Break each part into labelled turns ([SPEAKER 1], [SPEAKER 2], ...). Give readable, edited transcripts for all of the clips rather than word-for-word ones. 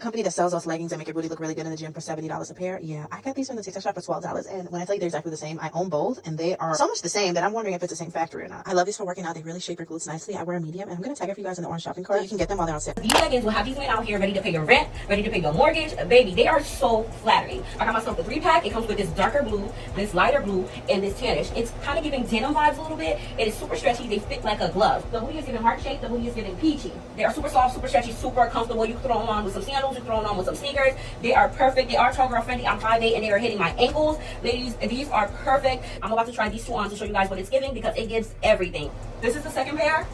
[SPEAKER 1] that company that sells those leggings that make your booty look really good in the gym for $70 a pair? Yeah, I got these from the TikTok shop for $12. And when I tell you they're exactly the same, I own both and they are so much the same that I'm wondering if it's the same factory or not. I love these for working out. They really shape your glutes nicely. I wear a medium and I'm going to tag it for you guys in the orange shopping cart. So you can get them while they're on sale.
[SPEAKER 2] These leggings will have these men out here ready to pay your rent, ready to pay your mortgage. Baby, they are so flattering. I got myself the 3-pack. It comes with this darker blue, this lighter blue, and this tannish. It's kind of giving denim vibes a little bit. It is super stretchy. They fit like a glove. The hoodie is giving heart shape. The hoodie is giving peachy. They are super soft, super stretchy, super comfortable. You can throw them on with some sandals. You can throw them on with some sneakers. They are perfect. They are tall girl friendly. I'm 5'8" and they are hitting my ankles. Ladies, these are perfect. I'm about to try these two on to show you guys what it's giving because it gives everything. This is the second pair.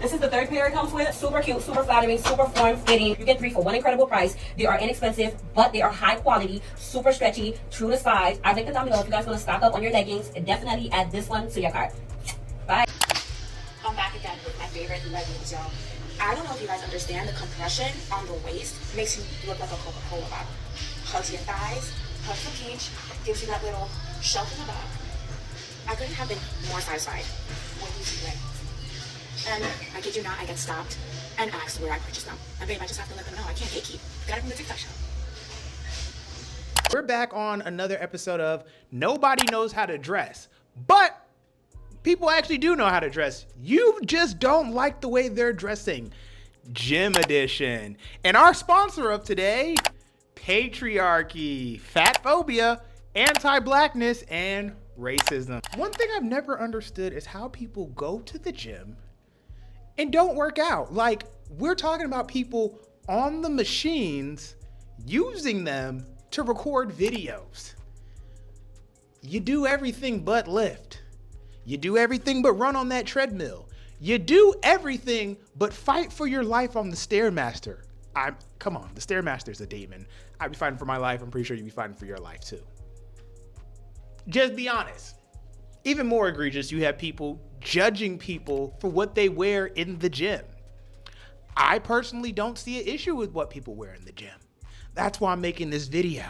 [SPEAKER 2] This is the third pair it comes with. Super cute, super flattering, super form-fitting. You get 3 for one incredible price. They are inexpensive, but they are high quality, super stretchy, true to size. I'll link it down below if you guys want to stock up on your leggings. Definitely add this one to your cart. Bye.
[SPEAKER 3] I'm back again with my favorite leggings, y'all. I don't know if you guys understand the compression on the waist makes you look like a Coca-Cola bottle. Hugs your thighs, hugs the peach, gives you that little shelf in the back. I couldn't have been more satisfied with these leggings. And I kid you not, I get stopped and asked where I purchased them. And babe, I just have to let them know I can't gatekeep. Got it from the TikTok shop.
[SPEAKER 4] We're back on another episode of Nobody Knows How to Dress, but people actually do know how to dress. You just don't like the way they're dressing. Gym edition. And our sponsor of today, patriarchy, fat phobia, anti-blackness, and racism. One thing I've never understood is how people go to the gym and don't work out. Like, we're talking about people on the machines using them to record videos. You do everything but lift. You do everything but run on that treadmill. You do everything but fight for your life on the Stairmaster. Come on, the Stairmaster's a demon. I'd be fighting for my life. I'm pretty sure you'd be fighting for your life too. Just be honest. Even more egregious, you have people judging people for what they wear in the gym. I personally don't see an issue with what people wear in the gym. That's why I'm making this video.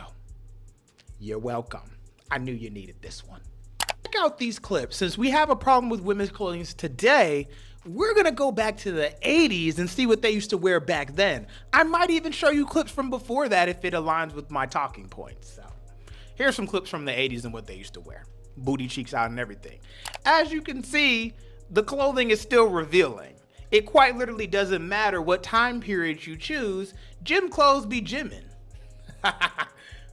[SPEAKER 4] You're welcome. I knew you needed this one. Check out these clips. Since we have a problem with women's clothing today, we're gonna go back to the 80s and see what they used to wear back then. I might even show you clips from before that if it aligns with my talking points. So here's some clips from the 80s and what they used to wear. Booty cheeks out and everything. As you can see, the clothing is still revealing. It quite literally doesn't matter what time period you choose. Gym clothes be gymming.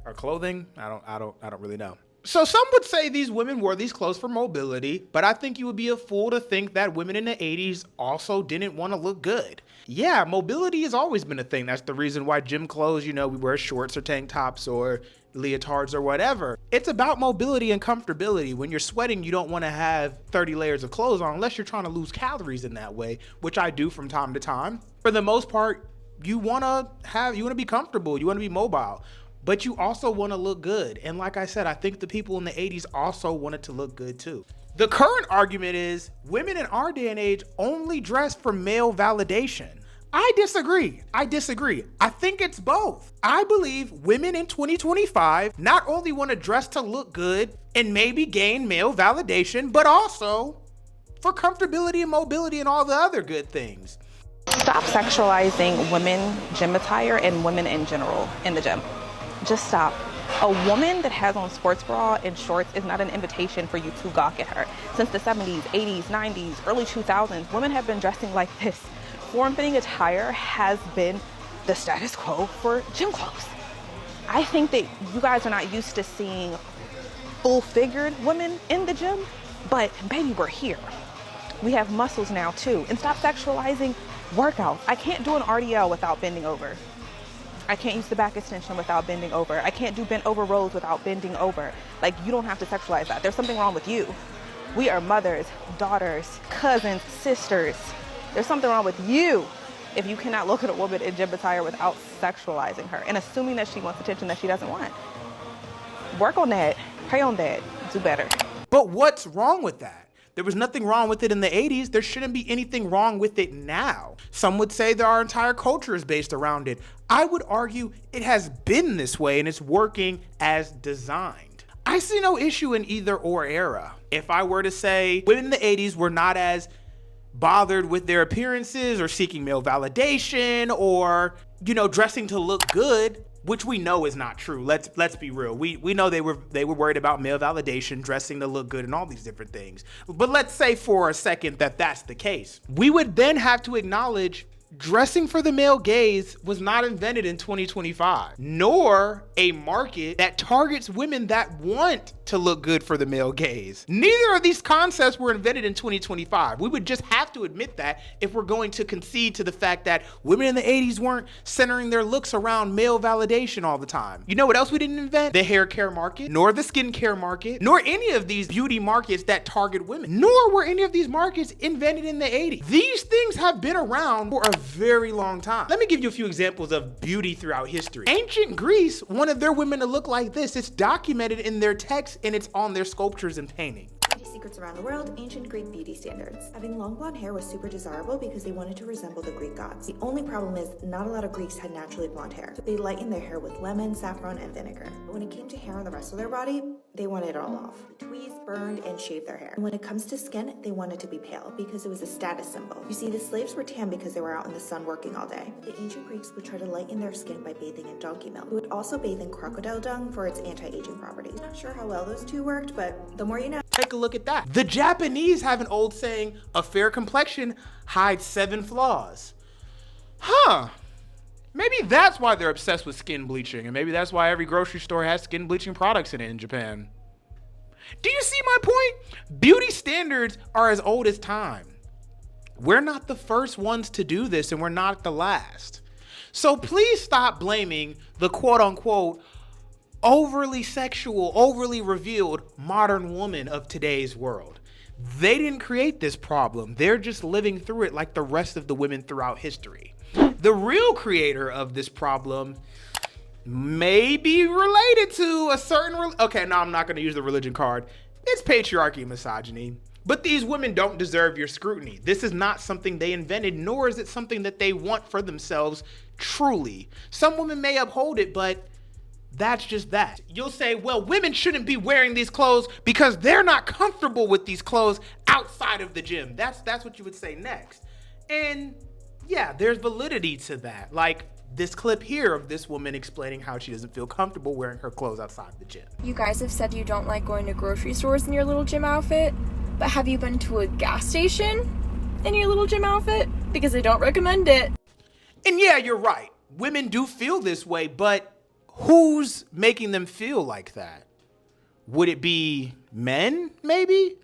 [SPEAKER 4] Or clothing? I don't really know. So some would say these women wore these clothes for mobility, but I think you would be a fool to think that women in the 80s also didn't want to look good. Yeah, mobility has always been a thing. That's the reason why gym clothes, we wear shorts or tank tops or leotards or whatever. It's about mobility and comfortability. When you're sweating, you don't want to have 30 layers of clothes on unless you're trying to lose calories in that way, which I do from time to time. For the most part, you want to be comfortable, you want to be mobile, but you also want to look good. And like I said, I think the people in the 80s also wanted to look good too. The current argument is women in our day and age only dress for male validation. I disagree. I think it's both. I believe women in 2025 not only want to dress to look good and maybe gain male validation, but also for comfortability and mobility and all the other good things.
[SPEAKER 5] Stop sexualizing women gym attire and women in general in the gym. Just stop. A woman that has on sports bra and shorts is not an invitation for you to gawk at her. Since the 70s, 80s, 90s, early 2000s, women have been dressing like this. Form-fitting attire has been the status quo for gym clothes. I think that you guys are not used to seeing full-figured women in the gym, but baby, we're here. We have muscles now too. And stop sexualizing workouts. I can't do an RDL without bending over. I can't use the back extension without bending over. I can't do bent over rows without bending over. Like, you don't have to sexualize that. There's something wrong with you. We are mothers, daughters, cousins, sisters. There's something wrong with you if you cannot look at a woman in gym attire without sexualizing her and assuming that she wants attention that she doesn't want. Work on that. Pray on that. Do better.
[SPEAKER 4] But what's wrong with that? There was nothing wrong with it in the 80s. There shouldn't be anything wrong with it now. Some would say that our entire culture is based around it. I would argue it has been this way and it's working as designed. I see no issue in either or era. If I were to say women in the 80s were not as bothered with their appearances or seeking male validation or, you know, dressing to look good, which we know is not true. Let's be real. We know they were worried about male validation, dressing to look good, and all these different things. But let's say for a second that that's the case. We would then have to acknowledge dressing for the male gaze was not invented in 2025, nor a market that targets women that want to look good for the male gaze. Neither of these concepts were invented in 2025. We would just have to admit that if we're going to concede to the fact that women in the 80s weren't centering their looks around male validation all the time. You know what else we didn't invent? The hair care market, nor the skincare market, nor any of these beauty markets that target women, nor were any of these markets invented in the 80s. These things have been around for a very long time. Let me give you a few examples of beauty throughout history. Ancient Greece wanted their women to look like this. It's documented in their texts and it's on their sculptures and paintings.
[SPEAKER 6] Beauty secrets around the world, ancient Greek beauty standards. Having long blonde hair was super desirable because they wanted to resemble the Greek gods. The only problem is not a lot of Greeks had naturally blonde hair, so they lightened their hair with lemon, saffron, and vinegar. But when it came to hair on the rest of their body, they wanted it all off. They tweezed, burned, and shaved their hair. And when it comes to skin, they wanted to be pale because it was a status symbol. You see, the slaves were tan because they were out in the sun working all day. The ancient Greeks would try to lighten their skin by bathing in donkey milk. They would also bathe in crocodile dung for its anti-aging properties. Not sure how well those two worked, but the more you know.
[SPEAKER 4] Take a look at that. The Japanese have an old saying, a fair complexion hides 7 flaws. Huh. Maybe that's why they're obsessed with skin bleaching, and maybe that's why every grocery store has skin bleaching products in it in Japan. Do you see my point? Beauty standards are as old as time. We're not the first ones to do this, and we're not the last. So please stop blaming the quote unquote overly sexual, overly revealed modern woman of today's world. They didn't create this problem. They're just living through it like the rest of the women throughout history. The real creator of this problem may be related to a certain, okay, no, I'm not going to use the religion card. It's patriarchy and misogyny. But these women don't deserve your scrutiny. This is not something they invented, nor is it something that they want for themselves truly. Some women may uphold it, but that's just that. You'll say, well, women shouldn't be wearing these clothes because they're not comfortable with these clothes outside of the gym. That's what you would say next. And yeah, there's validity to that. Like this clip here of this woman explaining how she doesn't feel comfortable wearing her clothes outside the gym.
[SPEAKER 7] You guys have said you don't like going to grocery stores in your little gym outfit, but have you been to a gas station in your little gym outfit? Because I don't recommend it.
[SPEAKER 4] And yeah, you're right. Women do feel this way, but who's making them feel like that? Would it be men, maybe?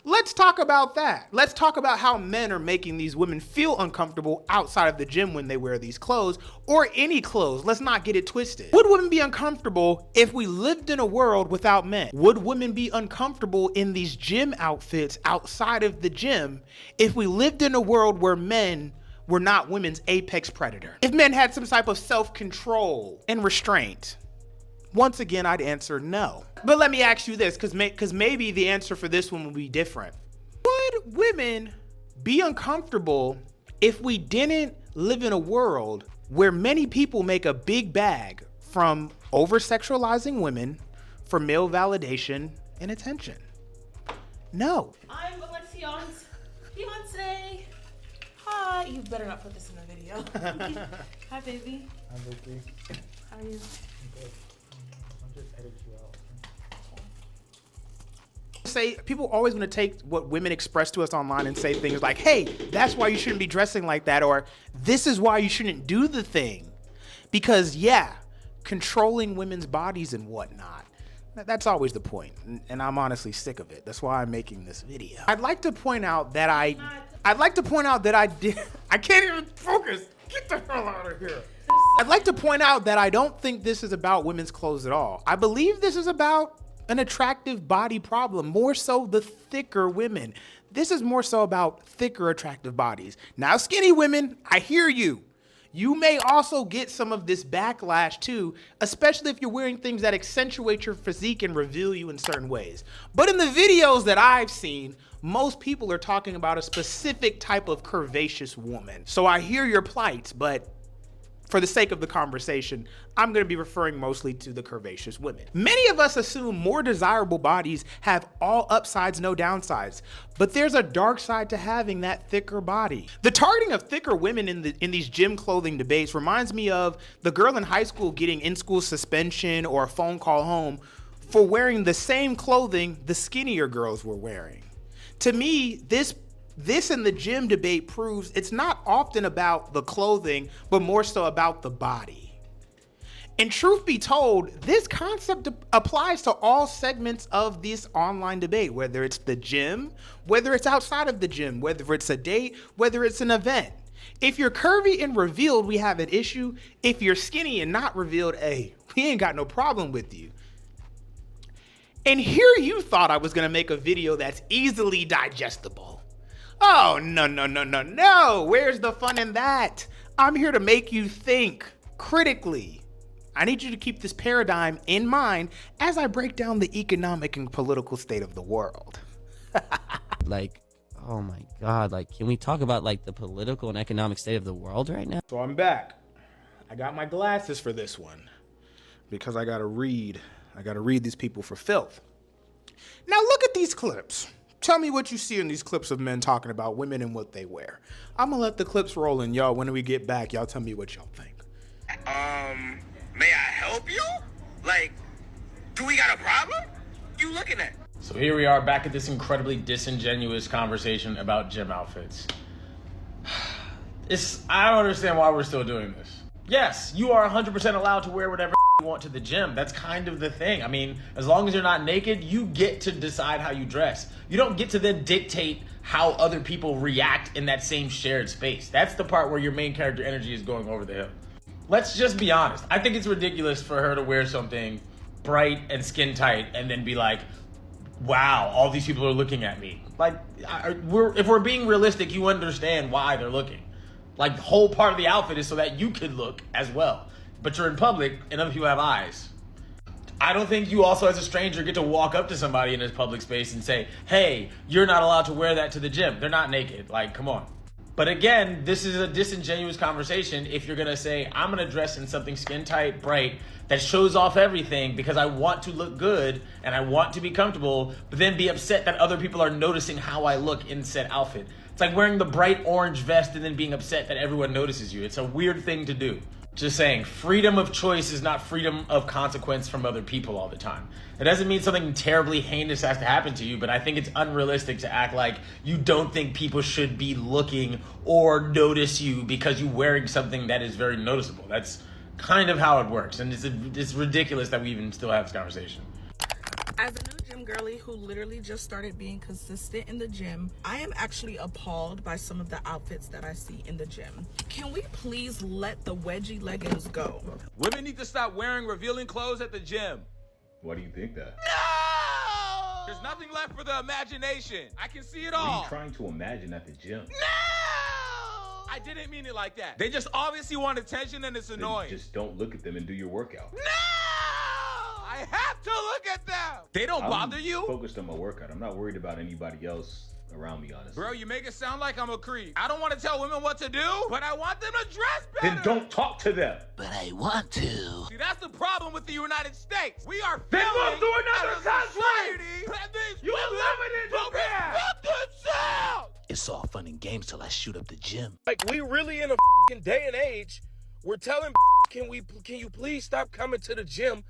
[SPEAKER 4] Let's talk about that. Let's talk about how men are making these women feel uncomfortable outside of the gym when they wear these clothes, or any clothes. Let's not get it twisted. Would women be uncomfortable if we lived in a world without men? Would women be uncomfortable in these gym outfits outside of the gym if we lived in a world where men were not women's apex predator? If men had some type of self-control and restraint? Once again, I'd answer no. But let me ask you this, because maybe the answer for this one will be different. Would women be uncomfortable if we didn't live in a world where many people make a big bag from over-sexualizing women for male validation and attention? No.
[SPEAKER 8] I'm Alexion's fiance. Hi. You better not put this in the video. Hi, baby.
[SPEAKER 4] Hi, baby.
[SPEAKER 8] How are you?
[SPEAKER 4] Say people always want to take what women express to us online and say things like, hey, that's why you shouldn't be dressing like that, or this is why you shouldn't do the thing. Because yeah, controlling women's bodies and whatnot, that's always the point, and I'm honestly sick of it. That's why I'm making this video. I'd like to point out that I did. I can't even focus. Get the hell out of here. I'd like to point out that I don't think this is about women's clothes at all. I believe this is about an attractive body problem, more so the thicker women. This is more so about thicker, attractive bodies. Now, skinny women, I hear you. You may also get some of this backlash too, especially if you're wearing things that accentuate your physique and reveal you in certain ways. But in the videos that I've seen, most people are talking about a specific type of curvaceous woman. So I hear your plight, but for the sake of the conversation, I'm going to be referring mostly to the curvaceous women. Many of us assume more desirable bodies have all upsides, no downsides, but there's a dark side to having that thicker body. The targeting of thicker women in these gym clothing debates reminds me of the girl in high school getting in-school suspension or a phone call home for wearing the same clothing the skinnier girls were wearing. To me, this in the gym debate proves it's not often about the clothing, but more so about the body. And truth be told, this concept applies to all segments of this online debate, whether it's the gym, whether it's outside of the gym, whether it's a date, whether it's an event. If you're curvy and revealed, we have an issue. If you're skinny and not revealed, hey, we ain't got no problem with you. And here you thought I was gonna make a video that's easily digestible. Oh, no. Where's the fun in that? I'm here to make you think critically. I need you to keep this paradigm in mind as I break down the economic and political state of the world.
[SPEAKER 9] Like, oh my God, like, can we talk about like the political and economic state of the world right now?
[SPEAKER 4] So I'm back. I got my glasses for this one because I gotta read these people for filth. Now look at these clips. Tell me what you see in these clips of men talking about women and what they wear. I'm gonna let the clips roll, and y'all, when we get back, y'all tell me what y'all think.
[SPEAKER 10] May I help you? Like, do we got a problem? You looking at?
[SPEAKER 11] So here we are back at this incredibly disingenuous conversation about gym outfits. I don't understand why we're still doing this. Yes, you are 100% allowed to wear whatever you want to the gym. That's kind of the thing. I mean, as long as you're not naked, you get to decide how you dress. You don't get to then dictate how other people react in that same shared space. That's the part where your main character energy is going over the hill. Let's just be honest. I think it's ridiculous for her to wear something bright and skin tight and then be like, wow, all these people are looking at me. Like, if we're being realistic, you understand why they're looking. Like, the whole part of the outfit is so that you could look as well. But you're in public and other people have eyes. I don't think you also as a stranger get to walk up to somebody in this public space and say, hey, you're not allowed to wear that to the gym. They're not naked. Like, come on. But again, this is a disingenuous conversation if you're gonna say, I'm gonna dress in something skin tight, bright, that shows off everything because I want to look good and I want to be comfortable, but then be upset that other people are noticing how I look in said outfit. It's like wearing the bright orange vest and then being upset that everyone notices you. It's a weird thing to do. Just saying, freedom of choice is not freedom of consequence from other people all the time. It doesn't mean something terribly heinous has to happen to you, but I think it's unrealistic to act like you don't think people should be looking or notice you because you're wearing something that is very noticeable. That's kind of how it works, and it's ridiculous that we even still have this conversation.
[SPEAKER 12] As a new gym girly who literally just started being consistent in the gym, I am actually appalled by some of the outfits that I see in the gym. Can we please let the wedgie leggings go?
[SPEAKER 10] Women need to stop wearing revealing clothes at the gym.
[SPEAKER 13] Why do you think that?
[SPEAKER 10] No! There's nothing left for the imagination. I can see it all.
[SPEAKER 13] What are you trying to imagine at the gym?
[SPEAKER 10] No! I didn't mean it like that. They just obviously want attention and it's annoying.
[SPEAKER 13] Then just don't look at them and do your workout.
[SPEAKER 10] No! I have to look at them. They don't bother you?
[SPEAKER 13] I'm focused on my workout. I'm not worried about anybody else around me, honestly.
[SPEAKER 10] Bro, you make it sound like I'm a creep. I don't want to tell women what to do, but I want them to dress better.
[SPEAKER 13] Then don't talk to them.
[SPEAKER 10] But I want to. See, that's the problem with the United States. We are
[SPEAKER 13] Then
[SPEAKER 10] failing
[SPEAKER 13] move to another
[SPEAKER 10] as a society. You live in Japan.
[SPEAKER 14] It's all fun and games till I shoot up the gym.
[SPEAKER 15] Like, we really in a f***ing day and age. We're telling can you please stop coming to the gym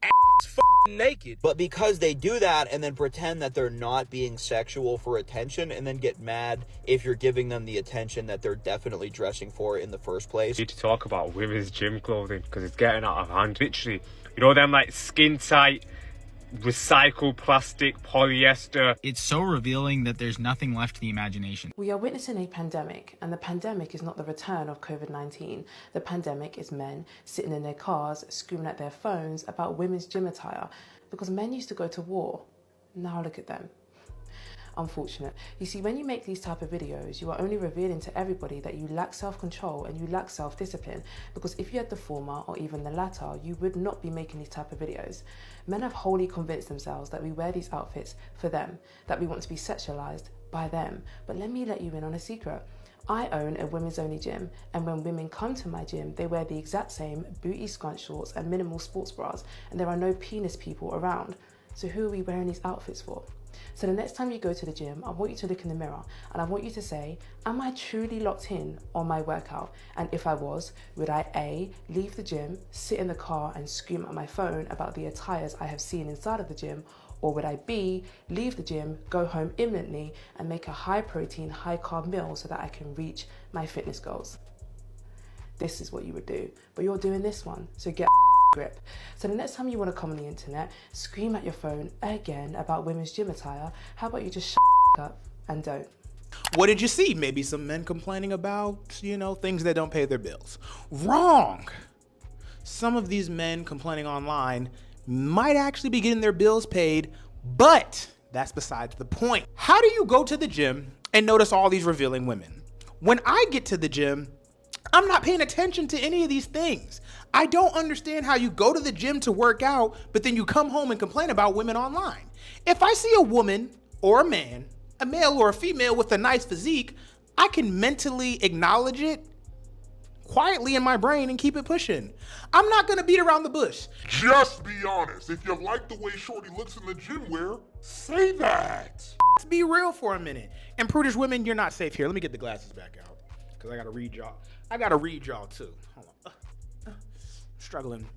[SPEAKER 15] f***ing naked?
[SPEAKER 16] But because they do that and then pretend that they're not being sexual for attention and then get mad if you're giving them the attention that they're definitely dressing for in the first place.
[SPEAKER 17] We need to talk about women's gym clothing because it's getting out of hand. Literally, you know them like skin tight, recycled plastic, polyester.
[SPEAKER 18] It's so revealing that there's nothing left to the imagination.
[SPEAKER 19] We are witnessing a pandemic, and the pandemic is not the return of COVID-19. The pandemic is men sitting in their cars screaming at their phones about women's gym attire because men used to go to war. Now look at them. Unfortunate. You see, when you make these type of videos, you are only revealing to everybody that you lack self-control and you lack self-discipline, because if you had the former or even the latter, you would not be making these type of videos. Men have wholly convinced themselves that we wear these outfits for them, that we want to be sexualized by them. But let me let you in on a secret. I own a women's only gym, and when women come to my gym, they wear the exact same booty scrunch shorts and minimal sports bras, and there are no penis people around. So who are we wearing these outfits for? So the next time you go to the gym, I want you to look in the mirror and I want you to say, am I truly locked in on my workout? And if I was, would I A, leave the gym, sit in the car and scream at my phone about the attires I have seen inside of the gym? Or would I B, leave the gym, go home imminently and make a high protein, high carb meal so that I can reach my fitness goals? This is what you would do, but you're doing this one, so get grip. So the next time you want to come on the internet, scream at your phone again about women's gym attire, how about you just shut up and don't?
[SPEAKER 4] What did you see? Maybe some men complaining about, things that don't pay their bills. Wrong. Some of these men complaining online might actually be getting their bills paid, but that's besides the point. How do you go to the gym and notice all these revealing women? When I get to the gym, I'm not paying attention to any of these things. I don't understand how you go to the gym to work out, but then you come home and complain about women online. If I see a woman or a man, a male or a female with a nice physique, I can mentally acknowledge it quietly in my brain and keep it pushing. I'm not gonna beat around the bush.
[SPEAKER 20] Just be honest. If you like the way Shorty looks in the gym wear, say that.
[SPEAKER 4] Let's be real for a minute. And prudish women, you're not safe here. Let me get the glasses back out because I gotta read y'all too. Hold on. Struggling.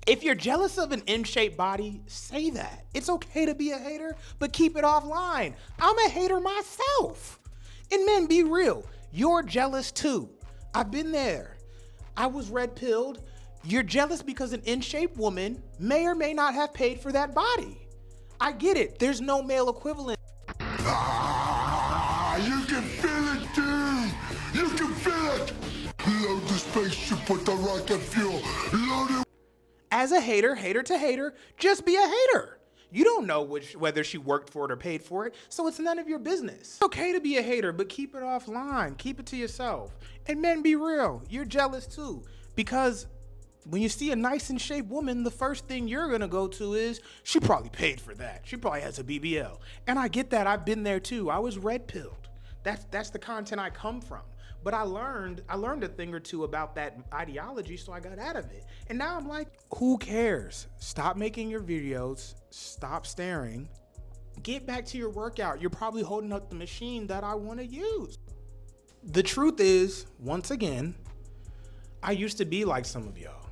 [SPEAKER 4] If you're jealous of an in-shape body, say that. It's okay to be a hater, but keep it offline. I'm a hater myself. And men, be real. You're jealous too. I've been there. I was red-pilled. You're jealous because an in-shape woman may or may not have paid for that body. I get it. There's no male equivalent.
[SPEAKER 20] You can feel it, dude. You can feel it. Load the spaceship with the rocket fuel. Load it.
[SPEAKER 4] As a hater to hater, just be a hater. You don't know whether she worked for it or paid for it, so it's none of your business. It's okay to be a hater, but keep it offline. Keep it to yourself. And men, be real. You're jealous too, because when you see a nice and shaped woman, the first thing you're gonna go to is, she probably paid for that. She probably has a BBL. And I get that. I've been there too. I was red-pilled. That's the content I come from. But I learned a thing or two about that ideology, so I got out of it. And now I'm like, who cares? Stop making your videos. Stop staring. Get back to your workout. You're probably holding up the machine that I want to use. The truth is, once again, I used to be like some of y'all.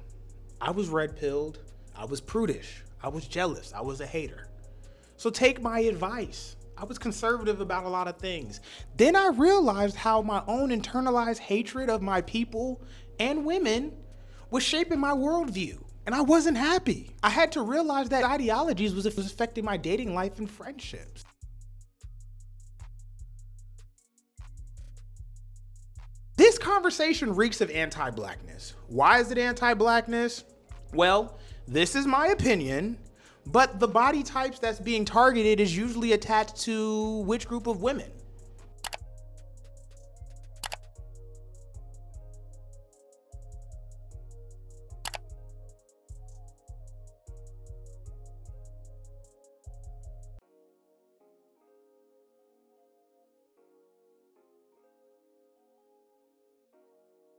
[SPEAKER 4] I was red-pilled. I was prudish. I was jealous. I was a hater. So take my advice. I was conservative about a lot of things. Then I realized how my own internalized hatred of my people and women was shaping my worldview, and I wasn't happy. I had to realize that ideologies was affecting my dating life and friendships. This conversation reeks of anti-blackness. Why is it anti-blackness? Well, this is my opinion. But the body types that's being targeted is usually attached to which group of women?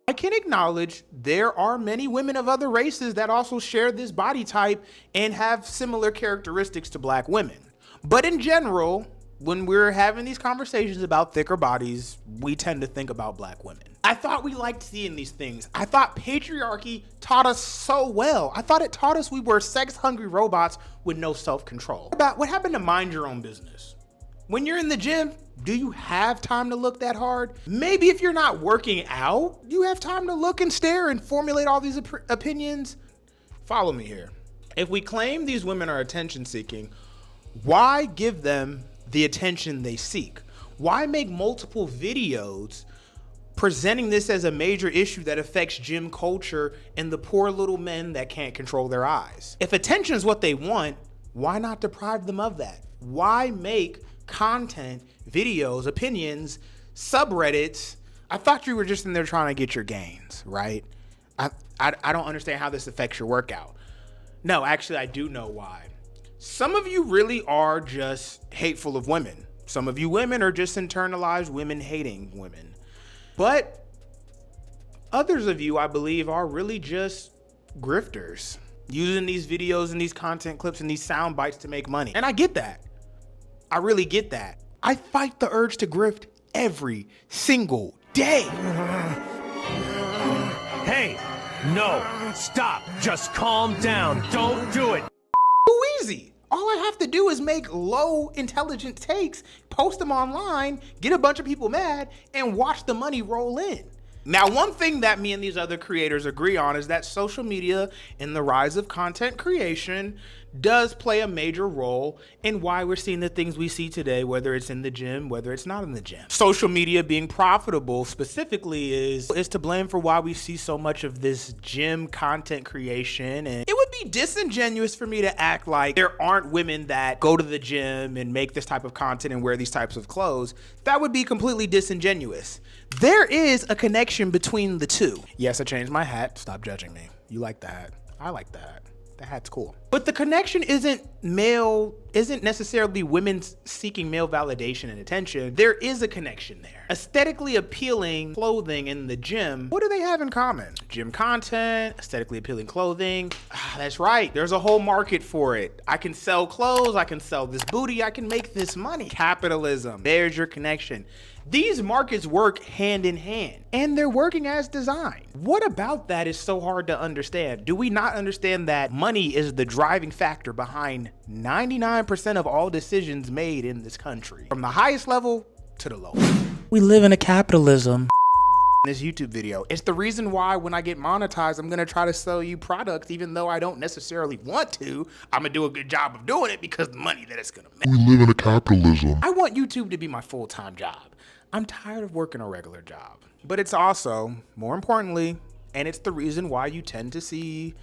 [SPEAKER 4] I can acknowledge there are many women of other races that also share this body type and have similar characteristics to black women. But in general, when we're having these conversations about thicker bodies, we tend to think about black women. I thought we liked seeing these things. I thought patriarchy taught us so well. I thought it taught us we were sex-hungry robots with no self-control. What happened to mind your own business? When you're in the gym, do you have time to look that hard? Maybe if you're not working out, you have time to look and stare and formulate all these opinions. Follow me here. If we claim these women are attention seeking, why give them the attention they seek? Why make multiple videos presenting this as a major issue that affects gym culture and the poor little men that can't control their eyes? If attention is what they want, why not deprive them of that? Why make content, videos, opinions, subreddits? I thought you were just in there trying to get your gains, right? I don't understand how this affects your workout. No, actually, I do know why. Some of you really are just hateful of women. Some of you women are just internalized women hating women. But others of you, I believe, are really just grifters, using these videos and these content clips and these sound bites to make money. And I get that. I really get that. I fight the urge to grift every single day.
[SPEAKER 21] Hey, no, stop. Just calm down. Don't do it.
[SPEAKER 4] Too easy. All I have to do is make low intelligent takes, post them online, get a bunch of people mad, and watch the money roll in. Now, one thing that me and these other creators agree on is that social media and the rise of content creation does play a major role in why we're seeing the things we see today, whether it's in the gym, whether it's not in the gym. Social media being profitable specifically is to blame for why we see so much of this gym content creation. And it would be disingenuous for me to act like there aren't women that go to the gym and make this type of content and wear these types of clothes. That would be completely disingenuous. There is a connection between the two. Yes, I changed my hat. Stop judging me. You like the hat. I like the hat. The hat's cool. But the connection isn't necessarily women seeking male validation and attention. There is a connection there. Aesthetically appealing clothing in the gym, what do they have in common? Gym content, aesthetically appealing clothing. That's right. There's a whole market for it. I can sell clothes. I can sell this booty. I can make this money. Capitalism. There's your connection. These markets work hand in hand, and they're working as designed. What about that is so hard to understand? Do we not understand that money is the driving factor behind 99% of all decisions made in this country, from the highest level to the lowest? We live in a capitalism. This YouTube video, it's the reason why when I get monetized, I'm gonna try to sell you products even though I don't necessarily want to. I'm gonna do a good job of doing it because the money that it's gonna make.
[SPEAKER 20] We live in a capitalism.
[SPEAKER 4] I want YouTube to be my full-time job. I'm tired of working a regular job. But it's also, more importantly, and it's the reason why you tend to see,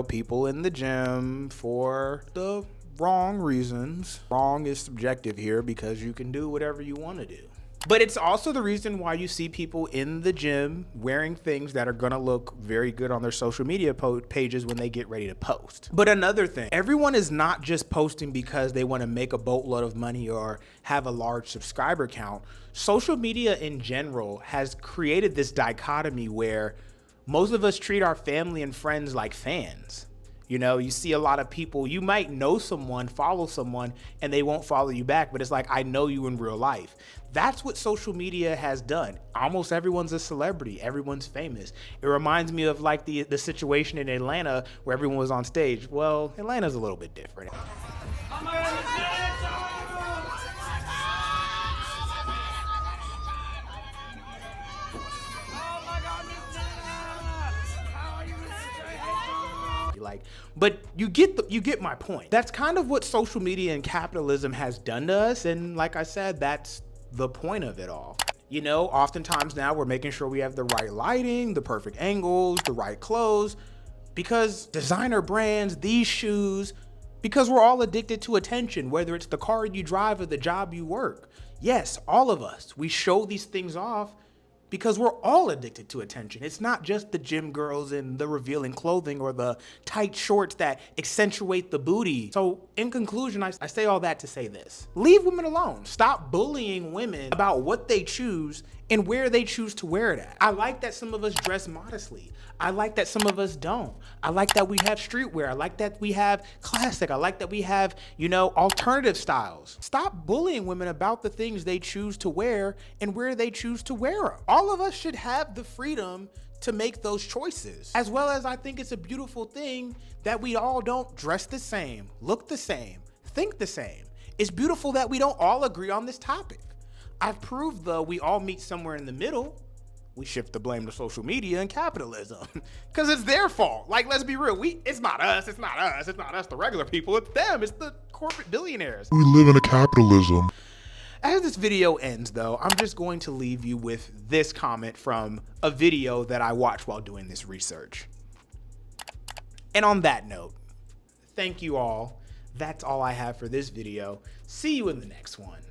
[SPEAKER 4] people in the gym for the wrong reasons. Wrong is subjective here because you can do whatever you want to do. But it's also the reason why you see people in the gym wearing things that are gonna look very good on their social media pages when they get ready to post. But another thing, everyone is not just posting because they wanna make a boatload of money or have a large subscriber count. Social media in general has created this dichotomy where most of us treat our family and friends like fans. You see a lot of people, you might know someone, follow someone, and they won't follow you back, but it's like, I know you in real life. That's what social media has done. Almost everyone's a celebrity. Everyone's famous. It reminds me of like the situation in Atlanta where everyone was on stage. Well, Atlanta's a little bit different. But you get my point. That's kind of what social media and capitalism has done to us, and like I said, that's the point of it all. Oftentimes now we're making sure we have the right lighting, the perfect angles, the right clothes, because designer brands, these shoes, because we're all addicted to attention, whether it's the car you drive or the job you work. Yes, all of us, we show these things off because we're all addicted to attention. It's not just the gym girls in the revealing clothing or the tight shorts that accentuate the booty. So in conclusion, I say all that to say this. Leave women alone. Stop bullying women about what they choose and where they choose to wear it at. I like that some of us dress modestly. I like that some of us don't. I like that we have streetwear. I like that we have classic. I like that we have, alternative styles. Stop bullying women about the things they choose to wear and where they choose to wear them. All of us should have the freedom to make those choices. As well as I think it's a beautiful thing that we all don't dress the same, look the same, think the same. It's beautiful that we don't all agree on this topic. I've proved though we all meet somewhere in the middle. We shift the blame to social media and capitalism because it's their fault. Like, let's be real. It's not us, the regular people. It's them, it's the corporate billionaires.
[SPEAKER 20] We live in a capitalism.
[SPEAKER 4] As this video ends though, I'm just going to leave you with this comment from a video that I watched while doing this research. And on that note, thank you all. That's all I have for this video. See you in the next one.